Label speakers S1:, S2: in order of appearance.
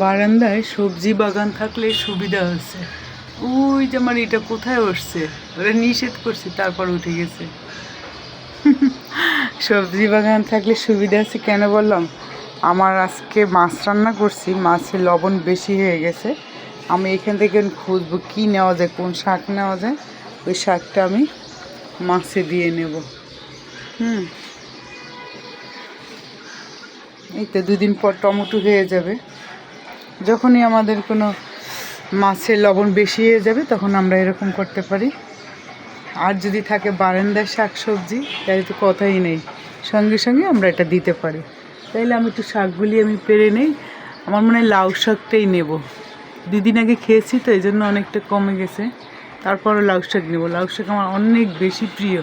S1: বারান্দায় সবজি বাগান থাকলে সুবিধা হচ্ছে। ওই যে আমার এটা কোথায় উঠছে, ওরা নিষেধ করছি তারপর উঠে গেছে। সবজি বাগান থাকলে সুবিধা আছে কেন বললাম, আমার আজকে মাছ রান্না করছি, মাছের লবণ বেশি হয়ে গেছে। আমি এখান থেকে খুঁজবো কী নেওয়া যায়, কোন শাক নেওয়া যায়, ওই শাকটা আমি মাছে দিয়ে নেব। এই তো 2 দিন পর টমেটো হয়ে যাবে। যখনই আমাদের কোনো মাছের লবণ বেশি হয়ে যাবে তখন আমরা এরকম করতে পারি। আর যদি থাকে বারান্দার শাক সবজি তাহলে তো কথাই নেই, সঙ্গে সঙ্গে আমরা এটা দিতে পারি। তাইলে আমি একটু শাকগুলি পেরে নেই। আমার মনে হয় লাউ শাকটাই নেব, 2 দিন আগে খেয়েছি তো এই জন্য অনেকটা কমে গেছে। তারপরও লাউ শাক নেব, লাউ শাক আমার অনেক বেশি প্রিয়।